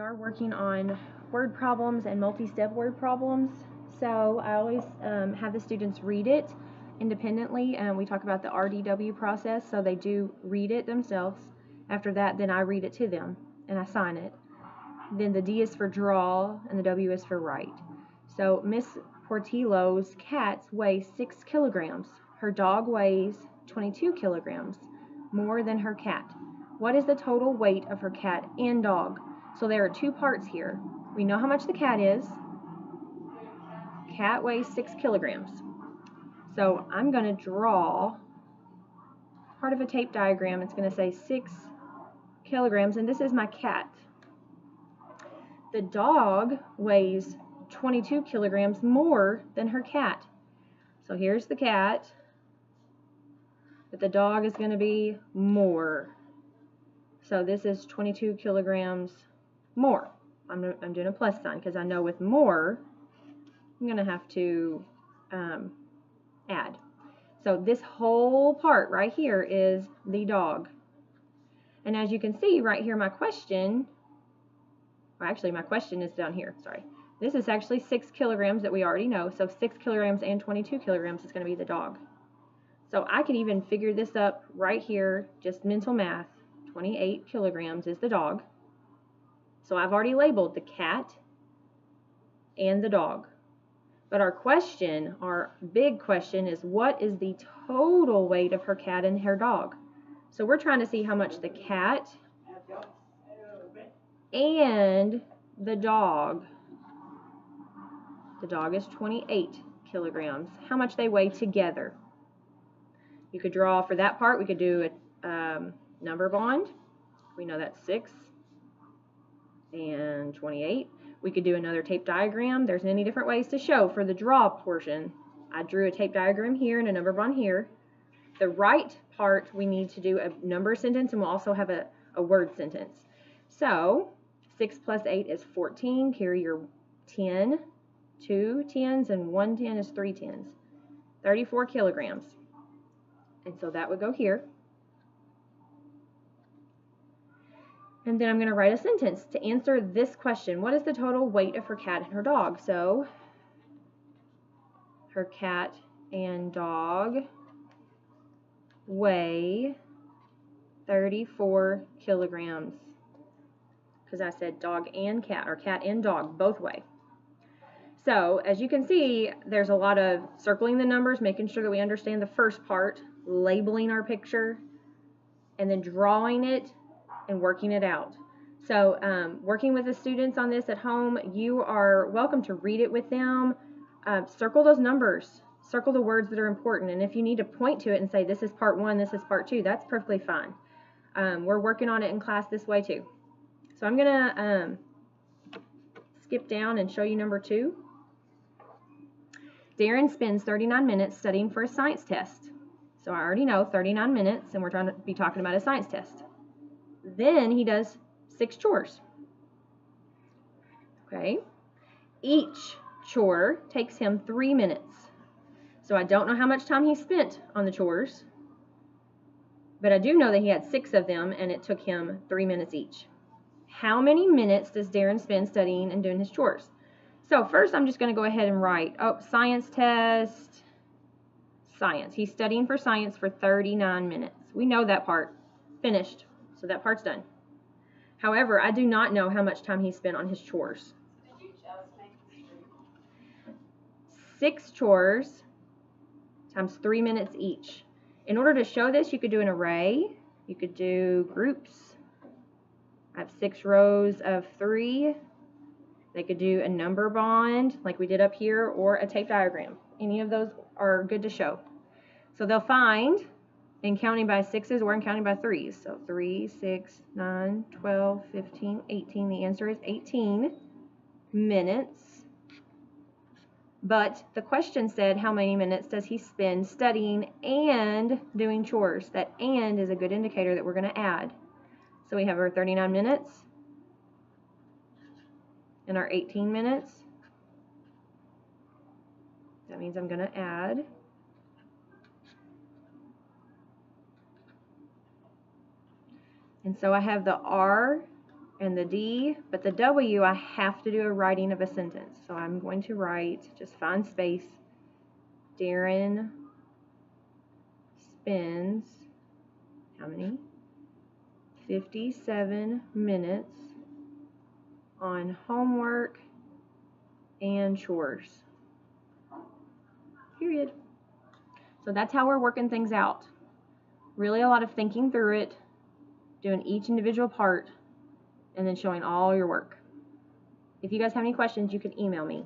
are working on word problems and multi-step word problems. So I always have the students read it independently, and we talk about the RDW process, so they do read it themselves. After that, then I read it to them, and I sign it. Then the D is for draw, and the W is for write. So Miss Portillo's cats weigh 6 kilograms. Her dog weighs 22 kilograms, more than her cat. What is the total weight of her cat and dog? So there are two parts here. We know how much the cat is. Cat weighs 6 kilograms. So I'm going to draw part of a tape diagram. It's going to say 6 kilograms, and this is my cat. The dog weighs 22 kilograms more than her cat. So here's the cat, but the dog is going to be more. So this is 22 kilograms more. I'm doing a plus sign because I know with more, I'm going to have to add. So this whole part right here is the dog. And as you can see right here, my question, well, actually my question is down here, sorry. This is actually 6 kilograms that we already know. So 6 kilograms and 22 kilograms is going to be the dog. So I could even figure this up right here, just mental math. 28 kilograms is the dog. So I've already labeled the cat and the dog. But our question, our big question is, what is the total weight of her cat and her dog? So we're trying to see how much the cat and the dog is 28 kilograms, how much they weigh together. You could draw for that part, we could do a number bond. We know that's 6 and 28. We could do another tape diagram. There's many different ways to show for the draw portion. I drew a tape diagram here and a number bond here. The right part, we need to do a number sentence, and we'll also have a word sentence. So 6 plus 8 is 14. Carry your 10, 2 10s, and 1 10 is 3 10s. 34 kilograms. And so that would go here. And then I'm going to write a sentence to answer this question. What is the total weight of her cat and her dog? So her cat and dog weigh 34 kilograms. Because I said dog and cat, or cat and dog both weigh. So as you can see, there's a lot of circling the numbers, making sure that we understand the first part, labeling our picture, and then drawing it and working it out. So working with the students on this at home, you are welcome to read it with them. Circle those numbers, circle the words that are important, and if you need to point to it and say this is part 1, this is part 2, that's perfectly fine. We're working on it in class this way too. So I'm gonna skip down and show you number 2. Darren spends 39 minutes studying for a science test. So I already know 39 minutes, and we're trying to be talking about a science test. Then he does 6 chores. Okay. Each chore takes him 3 minutes. So I don't know how much time he spent on the chores, but I do know that he had 6 of them, and it took him 3 minutes each. How many minutes does Darren spend studying and doing his chores? So first I'm just going to go ahead and write, science test, science. He's studying for science for 39 minutes. We know that part. Finished. So that part's done. However, I do not know how much time he spent on his chores. 6 chores times 3 minutes each. In order to show this, you could do an array. You could do groups. I have 6 rows of 3. They could do a number bond like we did up here, or a tape diagram. Any of those are good to show. So they'll find in counting by 6s or in counting by 3s. So 3, 6, 9, 12, 15, 18. The answer is 18 minutes. But the question said, how many minutes does he spend studying and doing chores? That and is a good indicator that we're going to add. So we have our 39 minutes and our 18 minutes. That means I'm going to add. And so I have the R and the D, but the W, I have to do a writing of a sentence. So I'm going to write, just find space, Darren spends, how many? 57 minutes on homework and chores. Period. So that's how we're working things out. Really a lot of thinking through it, doing each individual part, and then showing all your work. If you guys have any questions, you can email me.